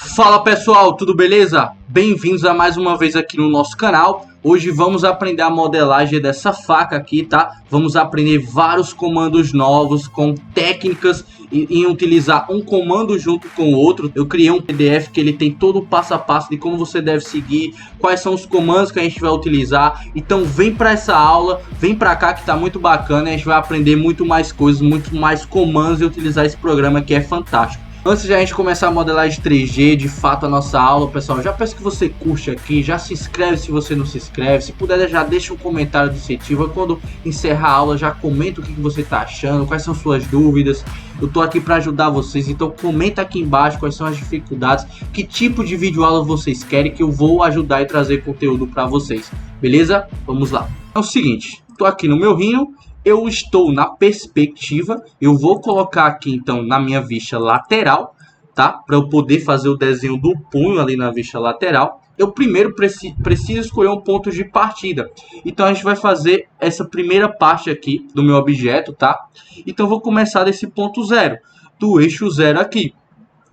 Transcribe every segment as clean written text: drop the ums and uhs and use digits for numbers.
Fala pessoal, tudo beleza? Bem-vindos a mais uma vez aqui no nosso canal. Hoje vamos aprender a modelagem dessa faca aqui, tá? Vamos aprender vários comandos novos com técnicas em utilizar um comando junto com o outro. Eu criei um PDF que ele tem todo o passo a passo de como você deve seguir, quais são os comandos que a gente vai utilizar. Então vem para essa aula, vem para cá que tá muito bacana. A gente vai aprender muito mais coisas, muito mais comandos e utilizar esse programa que é fantástico. Antes de a gente começar a modelagem 3D, de fato a nossa aula, pessoal, já peço que você curte aqui, já se inscreve se você não se inscreve, se puder já deixa um comentário de incentivo, quando encerrar a aula já comenta o que você está achando, quais são suas dúvidas, eu tô aqui para ajudar vocês, então comenta aqui embaixo quais são as dificuldades, que tipo de vídeo aula vocês querem que eu vou ajudar e trazer conteúdo para vocês, beleza? Vamos lá. É o seguinte, tô aqui no meu Rhino. Eu estou na perspectiva, eu vou colocar aqui então na minha vista lateral, tá? Para eu poder fazer o desenho do punho ali na vista lateral. Eu primeiro preciso escolher um ponto de partida. Então a gente vai fazer essa primeira parte aqui do meu objeto, tá? Então eu vou começar desse ponto zero, do eixo zero aqui.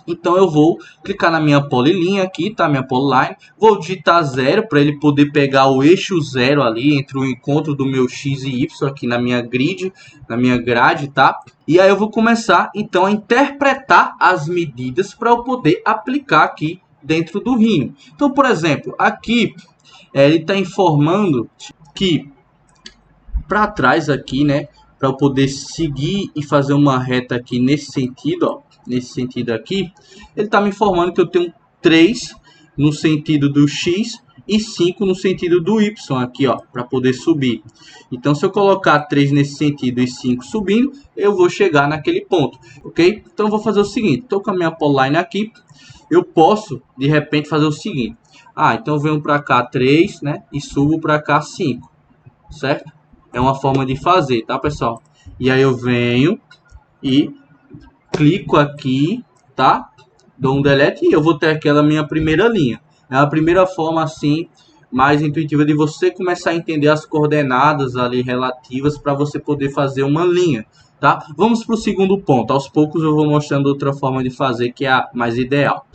Então eu vou clicar na minha polylinha aqui, tá? Minha polyline. Vou digitar 0 para ele poder pegar o eixo 0 ali entre o encontro do meu x e y aqui na minha grid, na minha grade, tá? E aí eu vou começar então a interpretar as medidas para eu poder aplicar aqui dentro do Rhino. Então, por exemplo, aqui ele está informando que para trás aqui, né? Para eu poder seguir e fazer uma reta aqui nesse sentido, ó. Nesse sentido aqui, ele está me informando que eu tenho 3 no sentido do X e 5 no sentido do Y aqui, ó, para poder subir. Então, se eu colocar 3 nesse sentido e 5 subindo, eu vou chegar naquele ponto, ok? Então, eu vou fazer o seguinte, estou com a minha polyline aqui, eu posso, de repente, fazer o seguinte. Então eu venho para cá 3, né, e subo para cá 5, certo? É uma forma de fazer, tá, pessoal? E aí eu venho e clico aqui, tá? Dou um delete e eu vou ter aquela minha primeira linha. É a primeira forma assim mais intuitiva de você começar a entender as coordenadas ali relativas para você poder fazer uma linha, tá? Vamos para o segundo ponto. Aos poucos eu vou mostrando outra forma de fazer que é a mais ideal.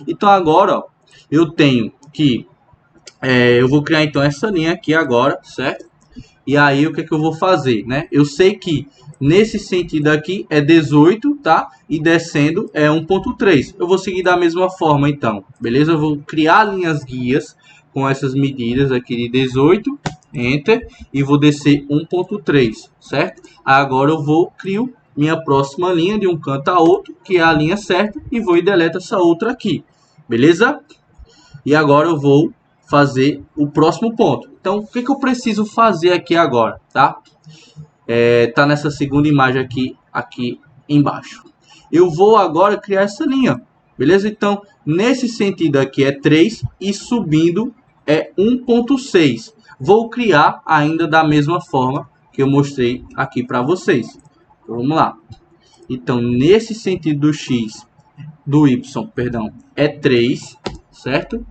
Então agora, ó, eu tenho que eu vou criar então essa linha aqui agora, certo? E aí o que eu vou fazer, né? Eu sei que nesse sentido aqui é 18, tá? E descendo é 1.3. Eu vou seguir da mesma forma então, beleza? Eu vou criar linhas guias com essas medidas aqui de 18, Enter, e vou descer 1.3, certo? Agora eu vou criar minha próxima linha de um canto a outro, que é a linha certa, e vou e deleto essa outra aqui, beleza? E agora eu vou fazer o próximo ponto. Então, o que eu preciso fazer aqui agora, tá? Tá nessa segunda imagem aqui embaixo. Eu vou agora criar essa linha, beleza? Então, nesse sentido aqui é 3 e subindo é 1.6. Vou criar ainda da mesma forma que eu mostrei aqui para vocês. Então, vamos lá. Então, nesse sentido do X, do Y, perdão, é 3, certo?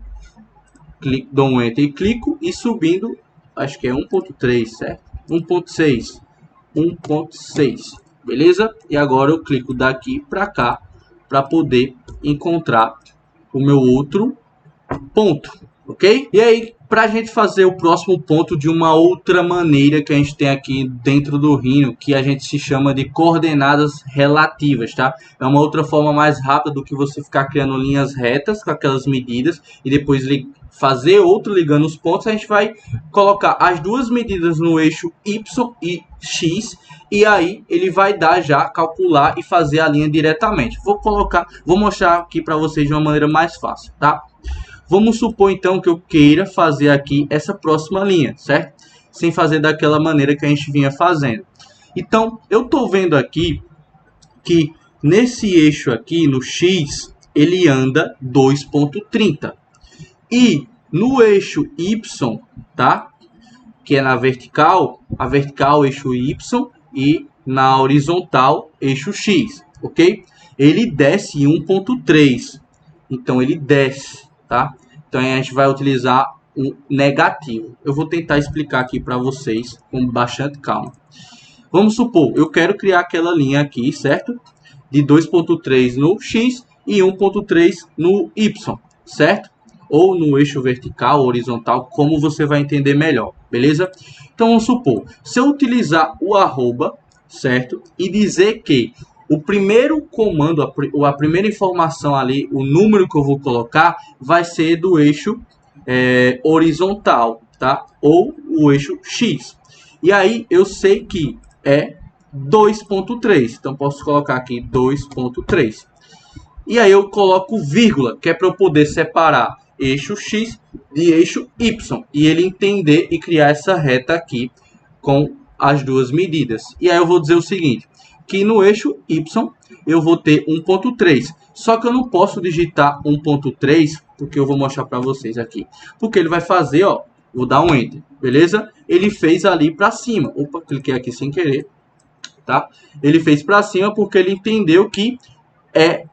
Dou um Enter e clico, e subindo, acho que é 1.3, certo? 1.6, 1.6, beleza? E agora eu clico daqui para cá, para poder encontrar o meu outro ponto, ok? E aí, para a gente fazer o próximo ponto de uma outra maneira que a gente tem aqui dentro do Rhino, que a gente se chama de coordenadas relativas, tá? É uma outra forma mais rápida do que você ficar criando linhas retas com aquelas medidas e depois fazer outro ligando os pontos. A gente vai colocar as duas medidas no eixo Y e X e aí ele vai dar já, calcular e fazer a linha diretamente. Vou mostrar aqui para vocês de uma maneira mais fácil, tá? Vamos supor então que eu queira fazer aqui essa próxima linha, certo? Sem fazer daquela maneira que a gente vinha fazendo. Então, eu estou vendo aqui que nesse eixo aqui, no X, ele anda 2.30. E no eixo Y, tá? Que é na vertical, a vertical eixo Y e na horizontal eixo X, ok? Ele desce 1.3. Então, ele desce. Tá? Então a gente vai utilizar um negativo. Eu vou tentar explicar aqui para vocês com bastante calma. Vamos supor, eu quero criar aquela linha aqui, certo? De 2.3 no X e 1.3 no Y, certo? Ou no eixo vertical, horizontal, como você vai entender melhor, beleza? Então vamos supor, se eu utilizar o arroba, certo? E dizer que o primeiro comando, a primeira informação ali, o número que eu vou colocar, vai ser do eixo horizontal, tá? Ou o eixo X. E aí eu sei que é 2.3, então posso colocar aqui 2.3. E aí eu coloco vírgula, que é para eu poder separar eixo X de eixo Y. E ele entender e criar essa reta aqui com as duas medidas. E aí eu vou dizer o seguinte, que no eixo Y eu vou ter 1.3. Só que eu não posso digitar 1.3, porque eu vou mostrar para vocês aqui. Porque ele vai fazer, ó, vou dar um Enter, beleza? Ele fez ali para cima. Opa, cliquei aqui sem querer, tá? Ele fez para cima porque ele entendeu que é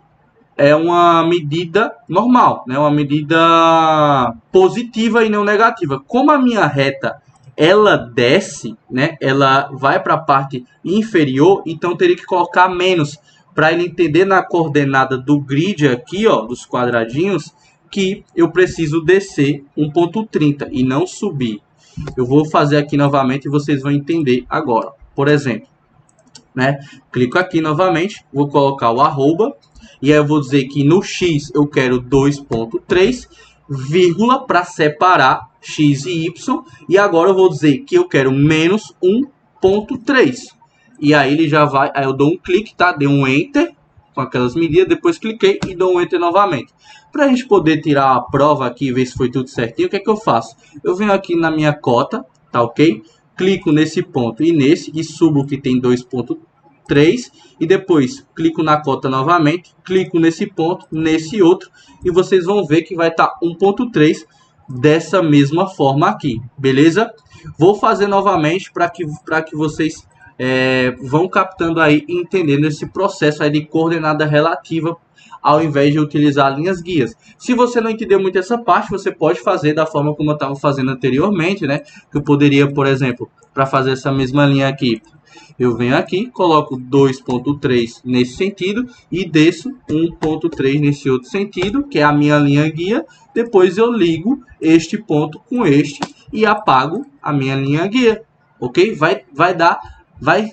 uma medida normal, né? Uma medida positiva e não negativa. Como a minha reta ela desce, né? Ela vai para a parte inferior, então eu teria que colocar menos para ele entender na coordenada do grid aqui, ó, dos quadradinhos, que eu preciso descer 1.30 e não subir. Eu vou fazer aqui novamente e vocês vão entender agora. Por exemplo, né? Clico aqui novamente, vou colocar o arroba, e aí eu vou dizer que no X eu quero 2.3, vírgula, para separar X e Y, e agora eu vou dizer que eu quero menos 1.3. E aí ele já vai, aí eu dou um clique, tá? Dei um Enter, com aquelas medidas, depois cliquei e dou um Enter novamente. Para a gente poder tirar a prova aqui e ver se foi tudo certinho, o que é que eu faço? Eu venho aqui na minha cota, tá ok? Clico nesse ponto e nesse, e subo que tem 2.3, e depois clico na cota novamente, clico nesse ponto, nesse outro, e vocês vão ver que vai estar 1.3 dessa mesma forma aqui, beleza? Vou fazer novamente para que vocês vão captando aí e entendendo esse processo aí de coordenada relativa, ao invés de utilizar linhas guias. Se você não entendeu muito essa parte, você pode fazer da forma como eu estava fazendo anteriormente, né? Que eu poderia, por exemplo, para fazer essa mesma linha aqui, eu venho aqui, coloco 2.3 nesse sentido e desço 1.3 nesse outro sentido, que é a minha linha guia. Depois eu ligo este ponto com este e apago a minha linha guia, ok? Vai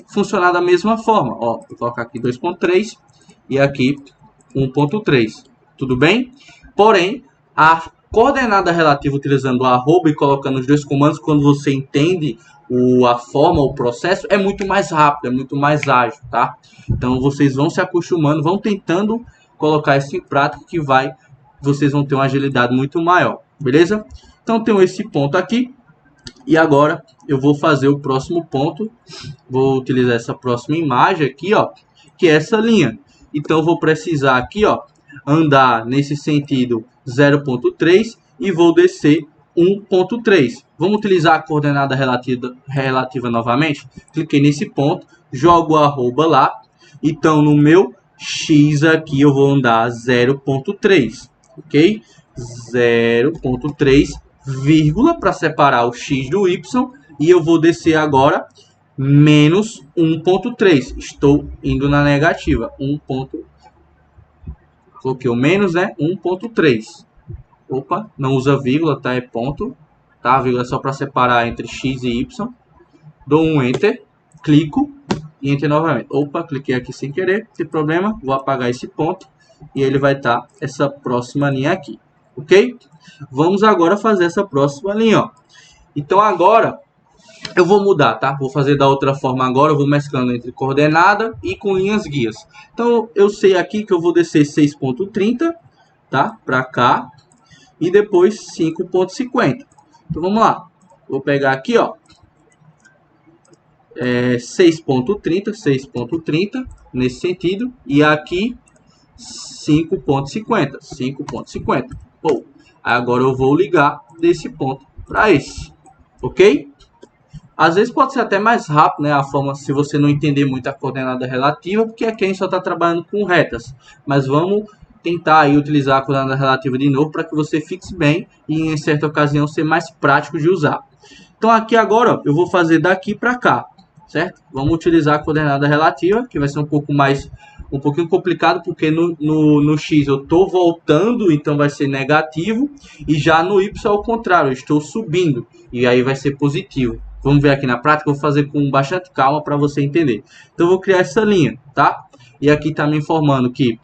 funcionar da mesma forma. Ó, vou colocar aqui 2.3 e aqui 1.3, tudo bem? Porém, a coordenada relativa utilizando o arroba e colocando os dois comandos, quando você entende a forma, o processo, é muito mais rápido, é muito mais ágil, tá? Então vocês vão se acostumando, vão tentando colocar isso em prática, que vocês vão ter uma agilidade muito maior, beleza? Então tenho esse ponto aqui, e agora eu vou fazer o próximo ponto, vou utilizar essa próxima imagem aqui, ó, que é essa linha. Então eu vou precisar aqui, ó, andar nesse sentido 0.3 e vou descer 1.3. Vamos utilizar a coordenada relativa novamente. Cliquei nesse ponto, jogo o arroba lá. Então no meu X aqui eu vou andar 0.3, ok? 0.3, vírgula, para separar o X do Y. E eu vou descer agora menos 1.3. Estou indo na negativa. Coloquei o menos, né? 1.3. Opa, não usa vírgula, tá? É ponto. Tá? A vírgula é só para separar entre X e Y. Dou um Enter. Clico e Enter novamente. Opa, cliquei aqui sem querer. Sem problema. Vou apagar esse ponto. E ele vai estar essa próxima linha aqui. Ok? Vamos agora fazer essa próxima linha, ó. Então agora eu vou mudar, tá? Vou fazer da outra forma agora, eu vou mesclando entre coordenada e com linhas guias. Então, eu sei aqui que eu vou descer 6.30, tá? Pra cá. E depois 5.50. Então, vamos lá. Vou pegar aqui, ó. 6.30, nesse sentido. E aqui, 5.50. 5.50. Bom, agora eu vou ligar desse ponto para esse. Ok? Às vezes pode ser até mais rápido, né, a forma, se você não entender muito a coordenada relativa, porque aqui a gente só está trabalhando com retas. Mas vamos tentar aí utilizar a coordenada relativa de novo para que você fixe bem e em certa ocasião ser mais prático de usar. Então aqui agora, ó, eu vou fazer daqui para cá, certo? Vamos utilizar a coordenada relativa, que vai ser um pouquinho complicado, porque no x eu estou voltando, então vai ser negativo, e já no y é o contrário, eu estou subindo, e aí vai ser positivo. Vamos ver aqui na prática, eu vou fazer com bastante calma para você entender. Então eu vou criar essa linha, tá? E aqui está me informando que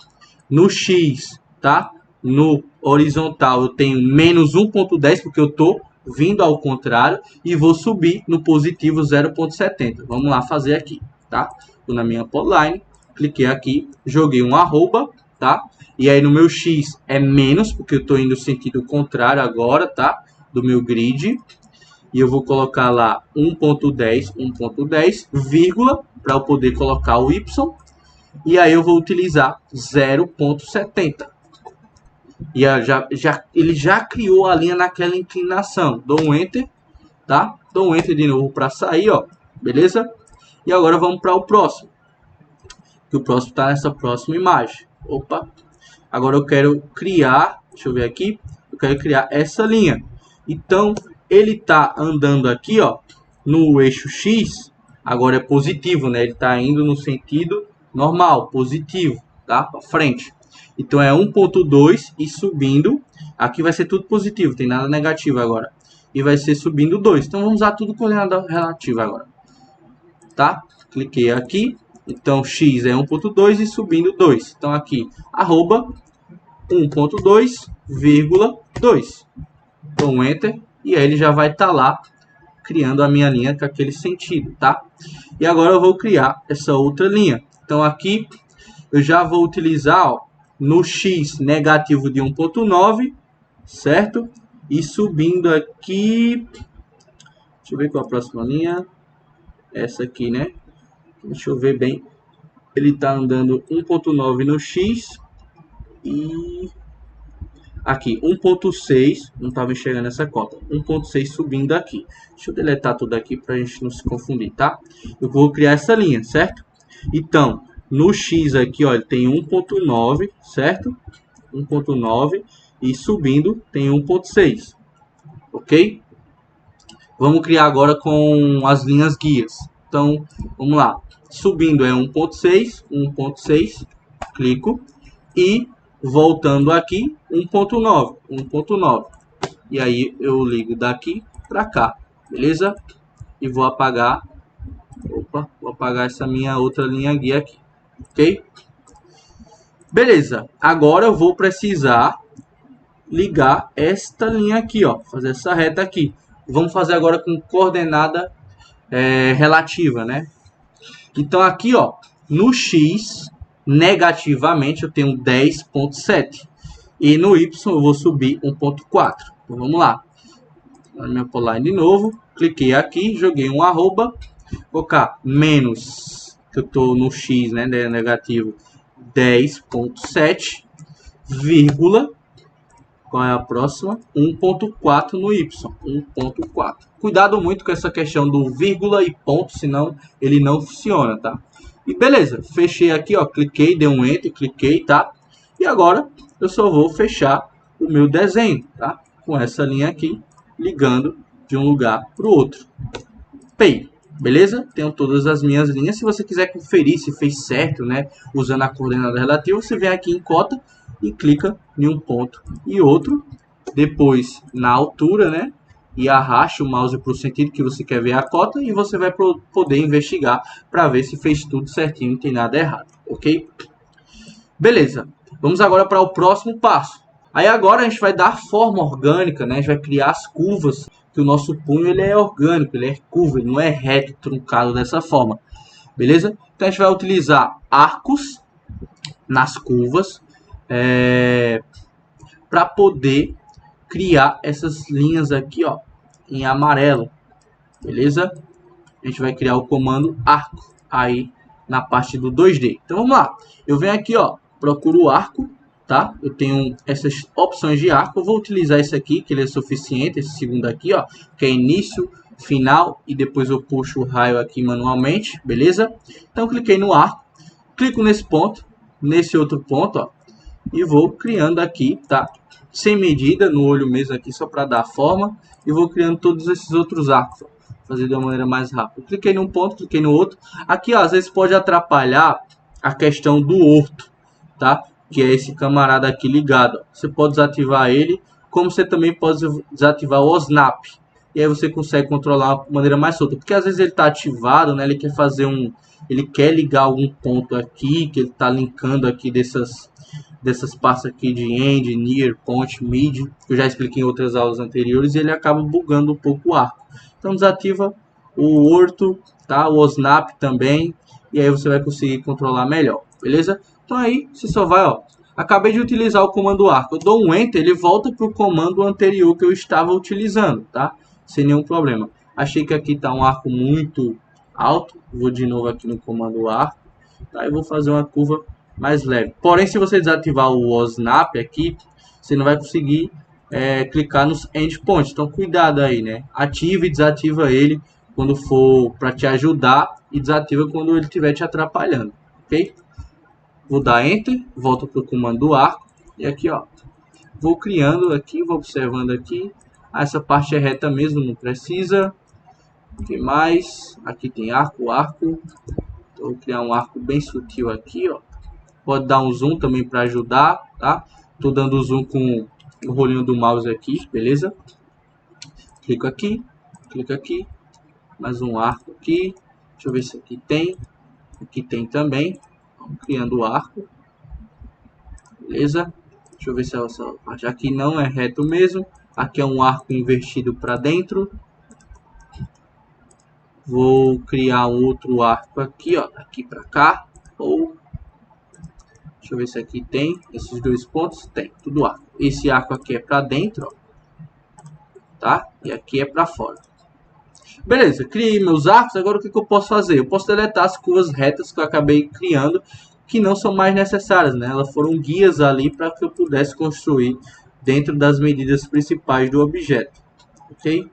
no x, tá? No horizontal eu tenho menos 1,10, porque eu estou vindo ao contrário, e vou subir no positivo 0,70. Vamos lá fazer aqui, tá? Vou na minha polyline, cliquei aqui, joguei um arroba, tá? E aí no meu x é menos, porque eu estou indo no sentido contrário agora, tá? Do meu grid. E eu vou colocar lá 1,10, vírgula, para eu poder colocar o y. E aí eu vou utilizar 0,70. E ele já criou a linha naquela inclinação. Dou um Enter, tá? Dou um Enter de novo para sair, ó. Beleza? E agora vamos para o próximo. Que o próximo está nessa próxima imagem. Opa! Agora eu quero criar, deixa eu ver aqui. Eu quero criar essa linha. Então, ele está andando aqui, ó, no eixo X. Agora é positivo, né? Ele está indo no sentido normal, positivo, tá? Para frente. Então é 1,2 e subindo. Aqui vai ser tudo positivo, tem nada negativo agora. E vai ser subindo 2. Então vamos usar tudo coordenada relativa agora. Tá? Cliquei aqui. Então x é 1,2 e subindo 2. Então aqui, arroba 1,2,2. Dou um Enter. E aí ele já vai estar lá criando a minha linha com aquele sentido, tá? E agora eu vou criar essa outra linha. Então aqui eu já vou utilizar, ó, no x negativo de 1,9, certo? E subindo aqui, deixa eu ver qual a próxima linha, essa aqui, né? Deixa eu ver bem, ele está andando 1,9 no x e aqui 1,6, não estava enxergando essa cota, 1,6 subindo aqui. Deixa eu deletar tudo aqui para a gente não se confundir, tá? Eu vou criar essa linha, certo? Então, no x aqui, ó, ele tem 1,9, certo? 1,9 e subindo tem 1,6, ok? Vamos criar agora com as linhas guias. Então, vamos lá. Subindo é 1,6, clico e voltando aqui 1,9. E aí eu ligo daqui para cá, beleza? E vou apagar, vou apagar essa minha outra linha guia aqui. Ok? Beleza. Agora eu vou precisar ligar esta linha aqui, ó. Fazer essa reta aqui. Vamos fazer agora com coordenada relativa, né? Então aqui, ó, no x, negativamente, eu tenho 10,7. E no y eu vou subir 1,4. Então vamos lá. Na minha polyline de novo. Cliquei aqui, joguei um arroba. Vou colocar menos, que eu estou no x, né, negativo, 10,7, vírgula, qual é a próxima? 1,4 no y, 1,4. Cuidado muito com essa questão do vírgula e ponto, senão ele não funciona, tá? E beleza, fechei aqui, ó, cliquei, dei um Enter, cliquei, tá? E agora eu só vou fechar o meu desenho, tá? Com essa linha aqui, ligando de um lugar para o outro. Pay. Beleza? Tenho todas as minhas linhas. Se você quiser conferir se fez certo, né, usando a coordenada relativa, você vem aqui em cota e clica em um ponto e outro. Depois na altura, né, e arrasta o mouse para o sentido que você quer ver a cota e você vai poder investigar para ver se fez tudo certinho, não tem nada errado, ok? Beleza. Vamos agora para o próximo passo. Aí agora a gente vai dar forma orgânica, né? A gente vai criar as curvas, que o nosso punho ele é orgânico, ele é curvo, ele não é reto, truncado dessa forma. Beleza? Então a gente vai utilizar arcos nas curvas para poder criar essas linhas aqui, ó, em amarelo. Beleza? A gente vai criar o comando arco aí na parte do 2D. Então vamos lá. Eu venho aqui, ó, procuro o arco. Tá? Eu tenho essas opções de arco, eu vou utilizar esse aqui, que ele é suficiente, esse segundo aqui, ó, que é início, final, e depois eu puxo o raio aqui manualmente, beleza? Então eu cliquei no arco, clico nesse ponto, nesse outro ponto, ó, e vou criando aqui, tá? Sem medida, no olho mesmo aqui, só para dar forma, e vou criando todos esses outros arcos, ó. fazer de uma maneira mais rápida. Cliquei num ponto, cliquei no outro. Aqui, ó, às vezes pode atrapalhar a questão do orto, tá? Que é esse camarada aqui ligado. Você pode desativar ele, como você também pode desativar o snap. E aí você consegue controlar de maneira mais solta. Porque às vezes ele está ativado, né? Ele quer fazer ele quer ligar algum ponto aqui, que ele está linkando aqui dessas partes aqui de end, near, point, mid, que eu já expliquei em outras aulas anteriores, e ele acaba bugando um pouco o arco. Então desativa o orto, tá? O snap também, e aí você vai conseguir controlar melhor, beleza? Então aí você só vai, ó, acabei de utilizar o comando arco, eu dou um enter, ele volta para o comando anterior que eu estava utilizando, tá? Sem nenhum problema. Achei que aqui tá um arco muito alto, vou de novo aqui no comando arco, tá? E vou fazer uma curva mais leve. Porém, se você desativar o snap aqui, você não vai conseguir clicar nos endpoints. Então, cuidado aí, né? Ativa e desativa ele quando for para te ajudar e desativa quando ele estiver te atrapalhando, ok? Vou dar Enter, volto para o comando arco e aqui, ó, vou criando aqui, vou observando aqui. Ah, essa parte é reta mesmo, não precisa. O que mais? Aqui tem arco. Então, vou criar um arco bem sutil aqui, ó. Pode dar um zoom também para ajudar, tá? Tô dando zoom com o rolinho do mouse aqui, beleza? Clico aqui, mais um arco aqui. Deixa eu ver se aqui tem. Aqui tem também. Vamos criando o arco, beleza? Deixa eu ver se essa parte aqui não é reto mesmo. Aqui é um arco invertido para dentro. Vou criar um outro arco aqui, ó, daqui para cá. Ou deixa eu ver se aqui tem esses dois pontos. Tem, tudo arco. Esse arco aqui é para dentro, ó, tá? E aqui é para fora. Beleza, criei meus arcos. Agora o que eu posso fazer? Eu posso deletar as curvas retas que eu acabei criando, que não são mais necessárias, né? Elas foram guias ali para que eu pudesse construir dentro das medidas principais do objeto, ok?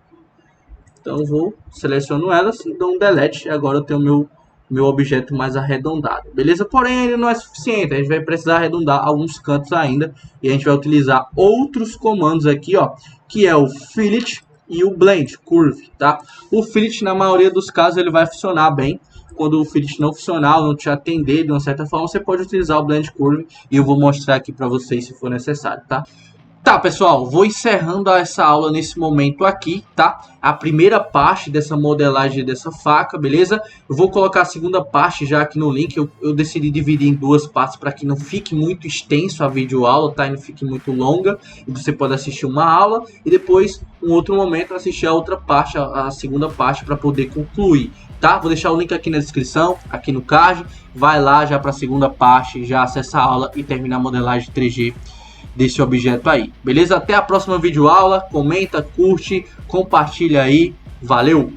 Então vou seleciono elas e dou um delete. Agora eu tenho meu objeto mais arredondado, beleza? Porém ainda não é suficiente, a gente vai precisar arredondar alguns cantos ainda, e a gente vai utilizar outros comandos aqui, ó, que é o fillet e o blend curve, tá? O fillet, na maioria dos casos, ele vai funcionar bem. Quando o fillet não funcionar ou não te atender de uma certa forma, você pode utilizar o blend curve, e eu vou mostrar aqui para vocês se for necessário, tá? Tá, pessoal, vou encerrando essa aula nesse momento aqui, tá? A primeira parte dessa modelagem dessa faca, beleza? Eu vou colocar a segunda parte já aqui no link. Eu decidi dividir em duas partes para que não fique muito extenso a videoaula, tá? E não fique muito longa. E você pode assistir uma aula e depois, um outro momento, assistir a outra parte, a segunda parte, para poder concluir, tá? Vou deixar o link aqui na descrição, aqui no card. Vai lá já para a segunda parte, já acessa a aula e termina a modelagem 3D desse objeto aí, beleza? Até a próxima videoaula, comenta, curte, compartilha aí, valeu!